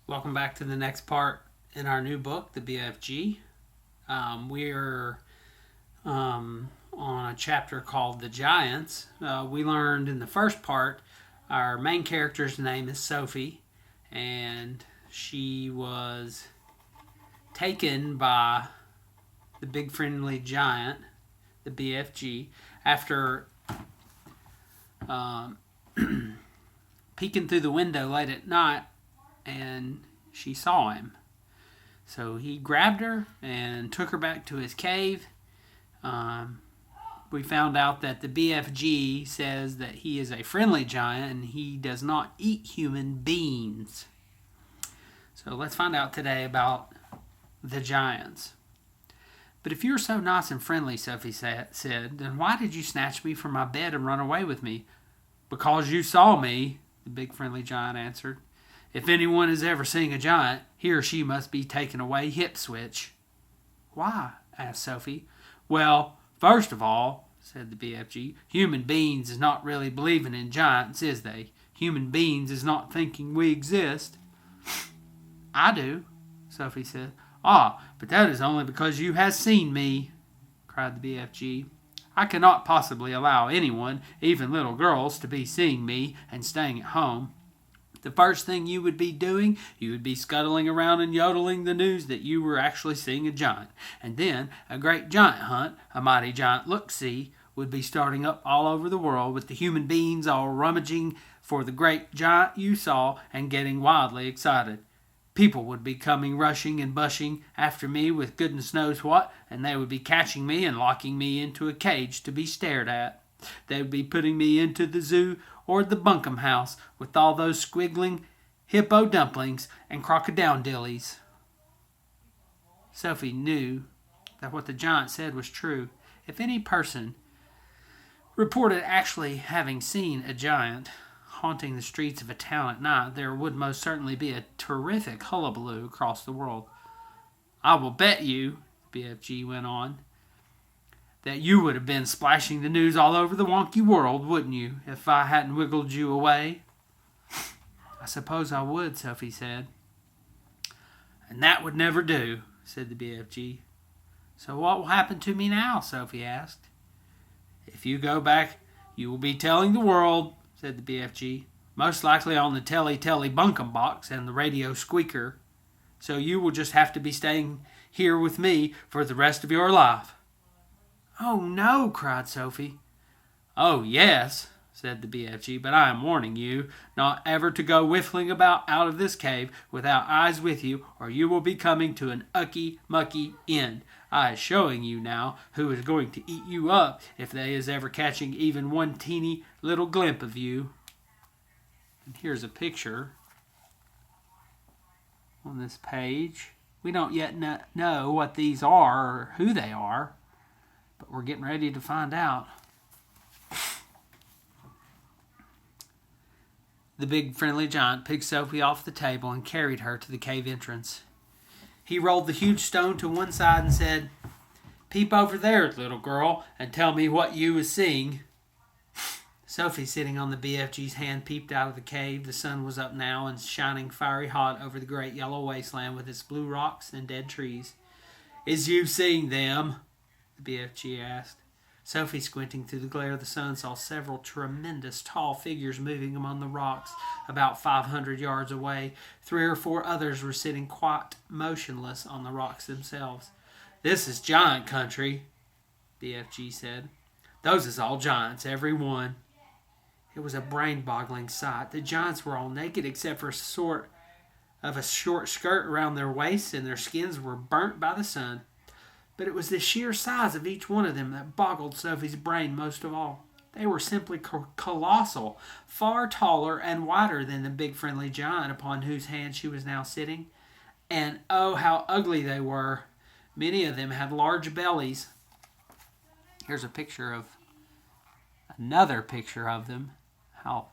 Welcome back to the next part in our new book, the BFG. We're on a chapter called The Giants. We learned in the first part our main character's name is Sophie, and she was taken by the big friendly giant, the BFG, after um, peeking through the window late at night, and she saw him. So he grabbed her and took her back to his cave. Um, we found out that the BFG says that he is a friendly giant and he does not eat human beings. So let's find out today about the giants. But if you're so nice and friendly, Sophie said, then why did you snatch me from my bed and run away with me? Because you saw me, the big friendly giant answered. If anyone has ever seen a giant, he or she must be taken away hip switch. Why? Asked Sophie. Well, first of all, said the BFG, human beings is not really believing in giants, is they? Human beings is not thinking we exist. I do, Sophie said. Ah, but that is only because you has seen me, cried the BFG. I cannot possibly allow anyone, even little girls, to be seeing me and staying at home. The first thing you would be doing, you would be scuttling around and yodeling the news that you were actually seeing a giant. And then a great giant hunt, a mighty giant look-see, would be starting up all over the world with the human beings all rummaging for the great giant you saw and getting wildly excited. People would be coming rushing and bushing after me with goodness knows what, and they would be catching me and locking me into a cage to be stared at. They would be putting me into the zoo or the bunkum house with all those squiggling hippo dumplings and crocodile dillies. Sophie knew that what the giant said was true. If any person reported actually having seen a giant haunting the streets of a town at night, there would most certainly be a terrific hullabaloo across the world. I will bet you, BFG went on, that you would have been splashing the news all over the wonky world, wouldn't you, if I hadn't wiggled you away? I suppose I would, Sophie said. And that would never do, said the BFG. So what will happen to me now? Sophie asked. If you go back, you will be telling the world, said the BFG, most likely on the telly bunkum box and the radio squeaker. So you will just have to be staying here with me for the rest of your life. Oh, no, cried Sophie. Oh, yes, said the BFG, but I am warning you not ever to go whiffling about out of this cave without eyes with you, or you will be coming to an ucky-mucky end. I is showing you now who is going to eat you up if they is ever catching even one teeny little glimpse of you. And here's a picture on this page. We don't yet know what these are or who they are, but we're getting ready to find out. The big friendly giant picked Sophie off the table and carried her to the cave entrance. He rolled the huge stone to one side and said, Peep over there, little girl, and tell me what you is seeing. Sophie, sitting on the BFG's hand, peeped out of the cave. The sun was up now and shining fiery hot over the great yellow wasteland with its blue rocks and dead trees. Is you seeing them? The BFG asked. Sophie, squinting through the glare of the sun, saw several tremendous tall figures moving among the rocks about 500 yards away. 3 or 4 others were sitting quite motionless on the rocks themselves. This is giant country, BFG said. Those is all giants, every one. It was a brain-boggling sight. The giants were all naked except for a short skirt around their waists, and their skins were burnt by the sun. But it was the sheer size of each one of them that boggled Sophie's brain most of all. They were simply colossal, far taller and wider than the big friendly giant upon whose hand she was now sitting. And oh, how ugly they were. Many of them had large bellies. Here's another picture of them. How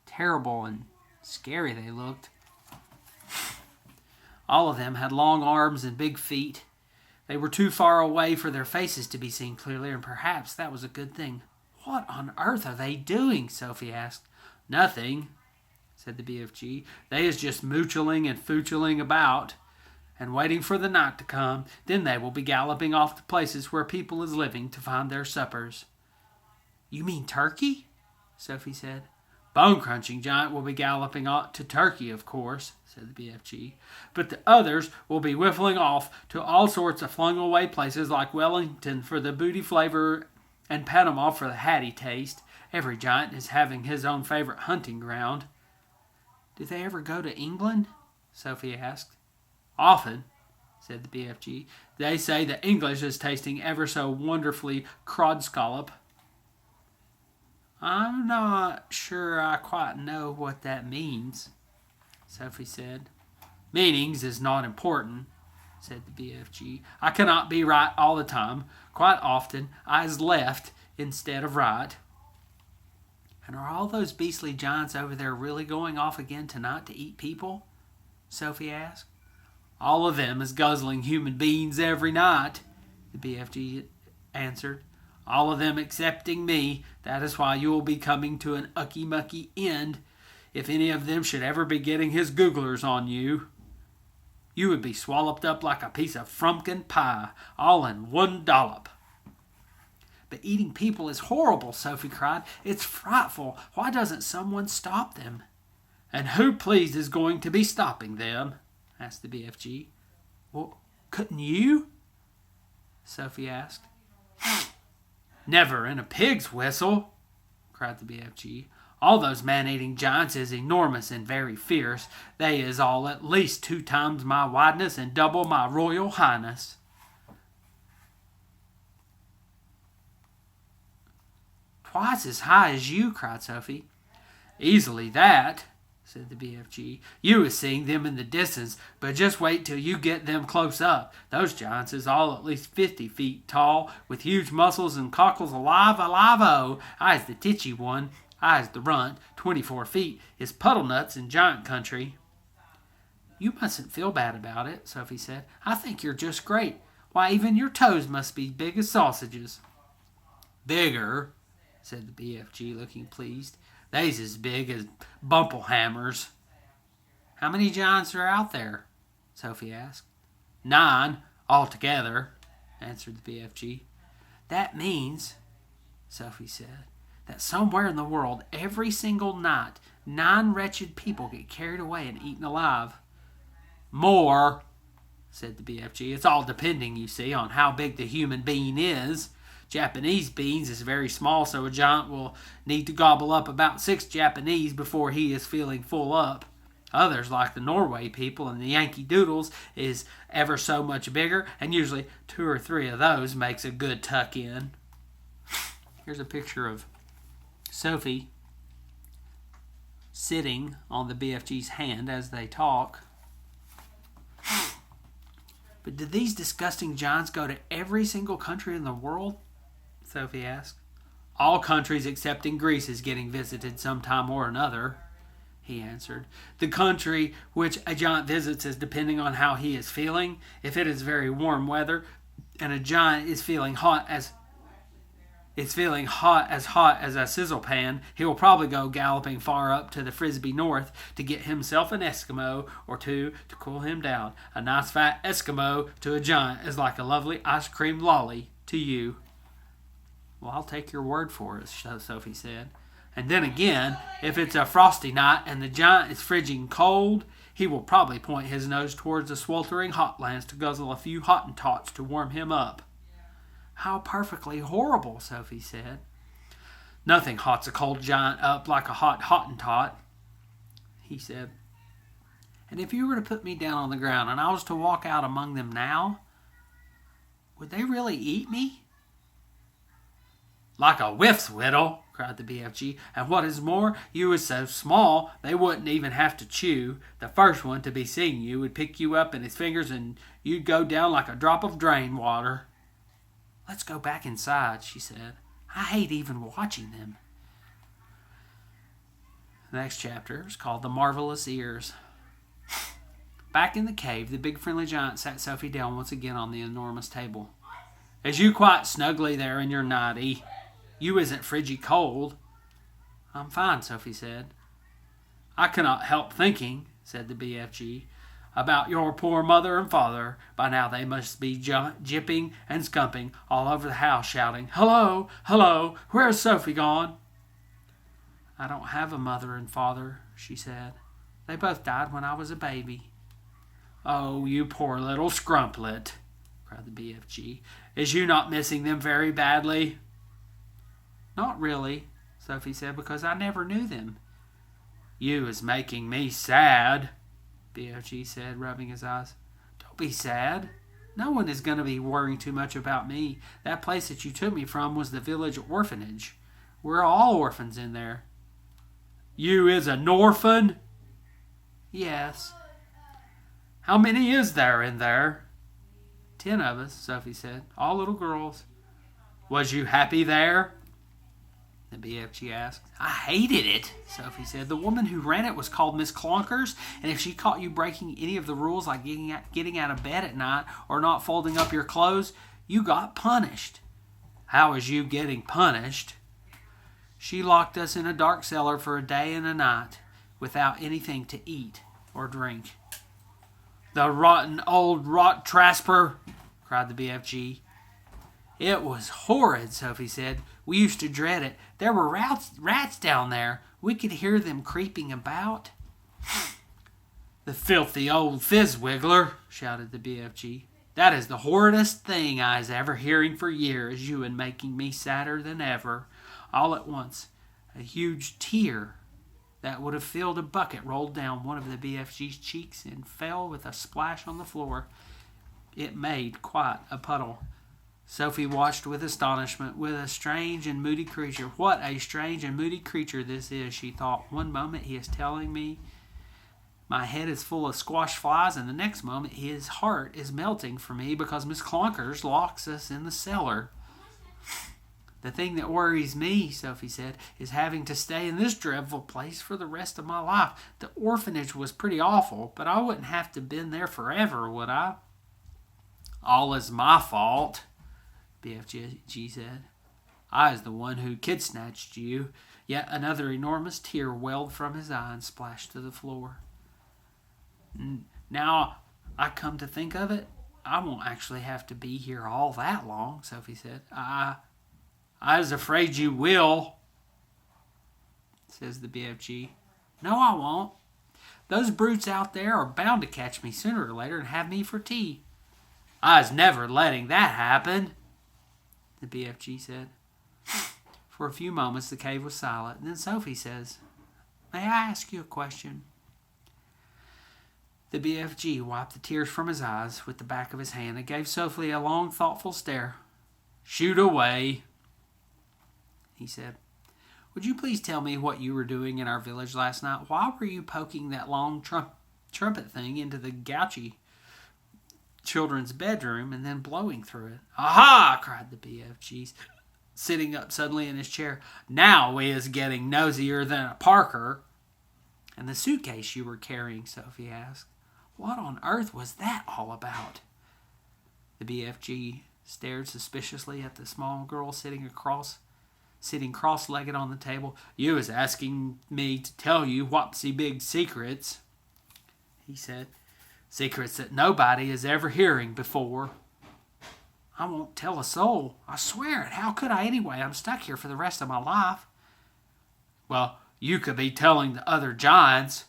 terrible and scary they looked. All of them had long arms and big feet. They were too far away for their faces to be seen clearly, and perhaps that was a good thing. What on earth are they doing? Sophie asked. Nothing, said the BFG. They is just moochling and foochling about and waiting for the night to come. Then they will be galloping off to places where people is living to find their suppers. You mean Turkey? Sophie said. Bone-crunching giant will be galloping off to Turkey, of course, said the BFG. But the others will be whiffling off to all sorts of flung-away places like Wellington for the booty flavor and Panama for the hatty taste. Every giant is having his own favorite hunting ground. Do they ever go to England? Sophie asked. Often, said the BFG. They say the English is tasting ever so wonderfully croddscollop. I'm not sure I quite know what that means, Sophie said. Meanings is not important, said the BFG. I cannot be right all the time. Quite often, I is left instead of right. And are all those beastly giants over there really going off again tonight to eat people? Sophie asked. All of them is guzzling human beings every night, the BFG answered. All of them excepting me. That is why you will be coming to an ucky-mucky end. If any of them should ever be getting his googlers on you, you would be swallowed up like a piece of frumpkin pie, all in one dollop. But eating people is horrible, Sophie cried. It's frightful. Why doesn't someone stop them? And who, please, is going to be stopping them? Asked the BFG. Well, couldn't you? Sophie asked. Never in a pig's whistle, cried the BFG. All those man-eating giants is enormous and very fierce. They is all at least 2 times my wideness and double my royal highness. Twice as high as you, cried Sophie. Easily that, said the BFG. You is seeing them in the distance, but just wait till you get them close up. Those giants is all at least 50 feet tall, with huge muscles and cockles alive-o. I's the titchy one. I's the runt, 24 feet, is puddle nuts in giant country. You mustn't feel bad about it, Sophie said. I think you're just great. Why, even your toes must be big as sausages. Bigger, said the BFG, looking pleased. They's as big as bumplehammers. How many giants are out there? Sophie asked. 9 altogether, answered the BFG. That means, Sophie said, that somewhere in the world, every single night, 9 wretched people get carried away and eaten alive. More, said the BFG. It's all depending, you see, on how big the human being is. Japanese beans is very small, so a giant will need to gobble up about 6 Japanese before he is feeling full up. Others, like the Norway people and the Yankee Doodles, is ever so much bigger, and usually 2 or 3 of those makes a good tuck-in. Here's a picture of Sophie sitting on the BFG's hand as they talk. But did these disgusting giants go to every single country in the world? Sophie asked. All countries excepting Greece is getting visited sometime or another, he answered. The country which a giant visits is depending on how he is feeling. If it is very warm weather and a giant is feeling hot as hot as a sizzle pan, he will probably go galloping far up to the Frisbee North to get himself an Eskimo or 2 to cool him down. A nice fat Eskimo to a giant is like a lovely ice cream lolly to you. Well, I'll take your word for it, Sophie said. And then again, if it's a frosty night and the giant is frigid cold, he will probably point his nose towards the sweltering hotlands to guzzle a few Hottentots to warm him up. How perfectly horrible, Sophie said. Nothing hots a cold giant up like a hot Hottentot, he said. And if you were to put me down on the ground and I was to walk out among them now, would they really eat me? Like a whiff's whittle, cried the BFG. And what is more, you is so small they wouldn't even have to chew. The first one to be seeing you would pick you up in his fingers and you'd go down like a drop of drain water. Let's go back inside, she said. I hate even watching them. The next chapter is called The Marvelous Ears. Back in the cave, the big friendly giant sat Sophie down once again on the enormous table. Is you quite snugly there in your nightie? You isn't frigid cold. I'm fine, Sophie said. I cannot help thinking, said the BFG, about your poor mother and father. By now they must be jipping and scumping all over the house, shouting, hello, hello, where's Sophie gone? I don't have a mother and father, she said. They both died when I was a baby. Oh, you poor little scrumplet, cried the BFG. Is you not missing them very badly? Not really, Sophie said, because I never knew them. You is making me sad, BFG said, rubbing his eyes. Don't be sad. No one is going to be worrying too much about me. That place that you took me from was the village orphanage. We're all orphans in there. You is an orphan? Yes. How many is there in there? 10 of us, Sophie said. All little girls. Was you happy there? The BFG asked. I hated it, Sophie said. The woman who ran it was called Miss Clonkers, and if she caught you breaking any of the rules, like getting out of bed at night or not folding up your clothes, you got punished. How was you getting punished? She locked us in a dark cellar for a day and a night without anything to eat or drink. The rotten old rot trasper, cried the BFG. It was horrid, Sophie said. We used to dread it. There were rats down there. We could hear them creeping about. The filthy old fizzwiggler, shouted the BFG. That is the horridest thing I was ever hearing for years, you and making me sadder than ever. All at once, a huge tear that would have filled a bucket rolled down one of the BFG's cheeks and fell with a splash on the floor. It made quite a puddle. Sophie watched with astonishment. With a strange and moody creature. What a strange and moody creature this is, she thought. One moment he is telling me my head is full of squash flies, and the next moment his heart is melting for me because Miss Clonkers locks us in the cellar. The thing that worries me, Sophie said, is having to stay in this dreadful place for the rest of my life. The orphanage was pretty awful, but I wouldn't have to been there forever, would I? All is my fault, BFG said. I was the one who kid-snatched you. Yet another enormous tear welled from his eye and splashed to the floor. Now I come to think of it, I won't actually have to be here all that long, Sophie said. I was afraid you will, says the BFG. No, I won't. Those brutes out there are bound to catch me sooner or later and have me for tea. I was never letting that happen, the BFG said. For a few moments the cave was silent, and then Sophie says, May I ask you a question? The BFG wiped the tears from his eyes with the back of his hand and gave Sophie a long, thoughtful stare. Shoot away, he said. Would you please tell me what you were doing in our village last night? Why were you poking that long trumpet thing into the gouchy children's bedroom and then blowing through it? Aha! Cried the BFG, sitting up suddenly in his chair. Now we is getting nosier than a Parker. And the suitcase you were carrying, Sophie asked. What on earth was that all about? The BFG stared suspiciously at the small girl sitting cross-legged on the table. You was asking me to tell you whopsy big secrets, he said. Secrets that nobody is ever hearing before. I won't tell a soul. I swear it. How could I anyway? I'm stuck here for the rest of my life. Well, you could be telling the other giants.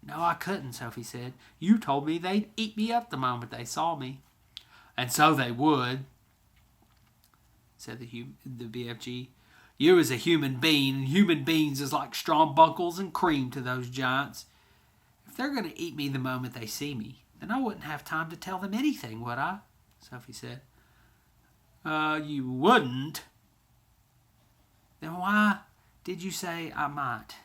No, I couldn't, Sophie said. You told me they'd eat me up the moment they saw me. And so they would, said the BFG. You is a human being, and human beings is like strong buckles and cream to those giants. If they're going to eat me the moment they see me, then I wouldn't have time to tell them anything, would I? Sophie said. You wouldn't? Then why did you say I might?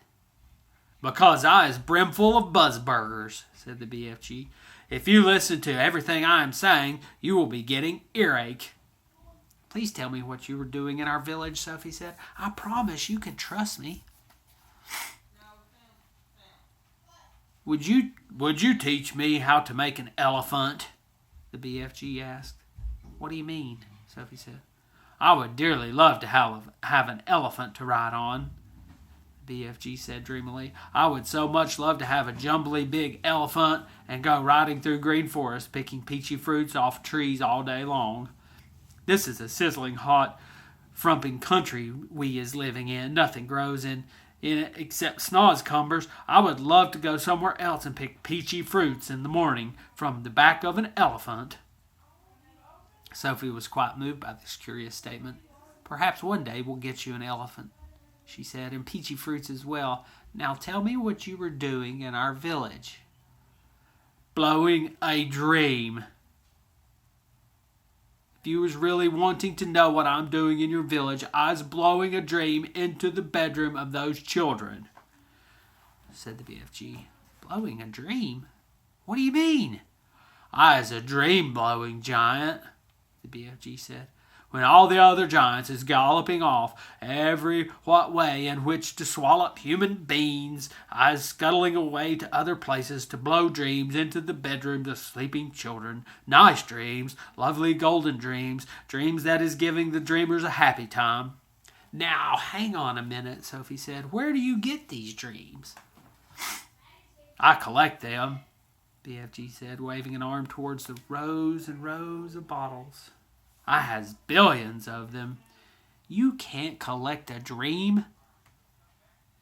Because I is brimful of buzzburgers, said the BFG. If you listen to everything I am saying, you will be getting earache. Please tell me what you were doing in our village, Sophie said. I promise you can trust me. Would you teach me how to make an elephant? The BFG asked. What do you mean? Sophie said. I would dearly love to have an elephant to ride on, the the BFG said dreamily. I would so much love to have a jumbly big elephant and go riding through green forest, picking peachy fruits off trees all day long. This is a sizzling hot, frumping country we is living in. Nothing grows in it except snozzcumbers. I would love to go somewhere else and pick peachy fruits in the morning from the back of an elephant. Sophie was quite moved by this curious statement. Perhaps one day we'll get you an elephant, she said, and peachy fruits as well. Now tell me what you were doing in our village. Blowing a dream. If you was really wanting to know what I'm doing in your village, I was blowing a dream into the bedroom of those children, said the BFG. Blowing a dream? What do you mean? I is a dream-blowing giant, the BFG said. When all the other giants is galloping off every what way in which to swallow human beings, I is scuttling away to other places to blow dreams into the bedrooms of sleeping children. Nice dreams, lovely golden dreams, dreams that is giving the dreamers a happy time. Now, hang on a minute, Sophie said. Where do you get these dreams? I collect them, BFG said, waving an arm towards the rows and rows of bottles. I has billions of them. You can't collect a dream,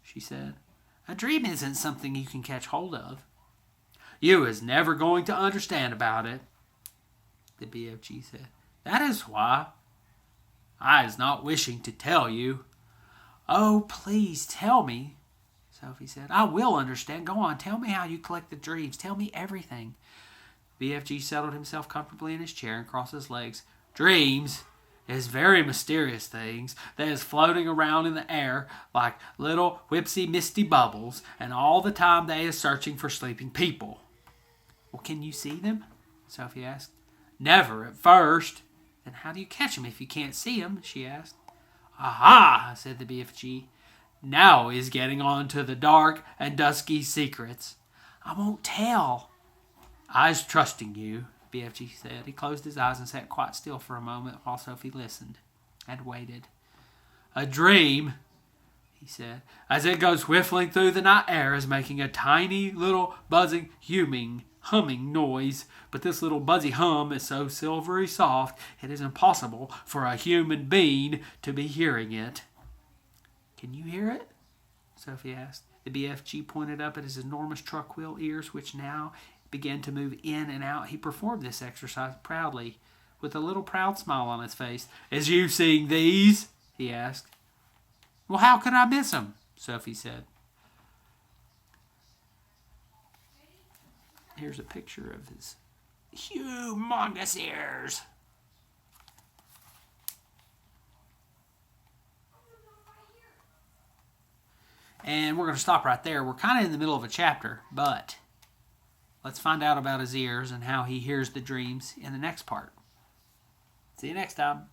she said. A dream isn't something you can catch hold of. You is never going to understand about it, the BFG said. That is why I is not wishing to tell you. Oh, please tell me, Sophie said. I will understand. Go on, tell me how you collect the dreams. Tell me everything. BFG settled himself comfortably in his chair and crossed his legs. Dreams is very mysterious things that is floating around in the air like little whipsy misty bubbles, and all the time they is searching for sleeping people. Well, can you see them? Sophie asked. Never at first. Then how do you catch them if you can't see them? She asked. Aha, said the BFG. Now he's getting on to the dark and dusky secrets. I won't tell. I's trusting you, BFG said. He closed his eyes and sat quite still for a moment while Sophie listened and waited. A dream, he said, as it goes whiffling through the night air, is making a tiny little buzzing, humming noise. But this little buzzy hum is so silvery soft, it is impossible for a human being to be hearing it. Can you hear it? Sophie asked. The BFG pointed up at his enormous truck wheel ears, which now began to move in and out. He performed this exercise proudly, with a little proud smile on his face. Is you seeing these? He asked. Well, how could I miss them? Sophie said. Here's a picture of his humongous ears. And we're going to stop right there. We're kind of in the middle of a chapter, but let's find out about his ears and how he hears the dreams in the next part. See you next time.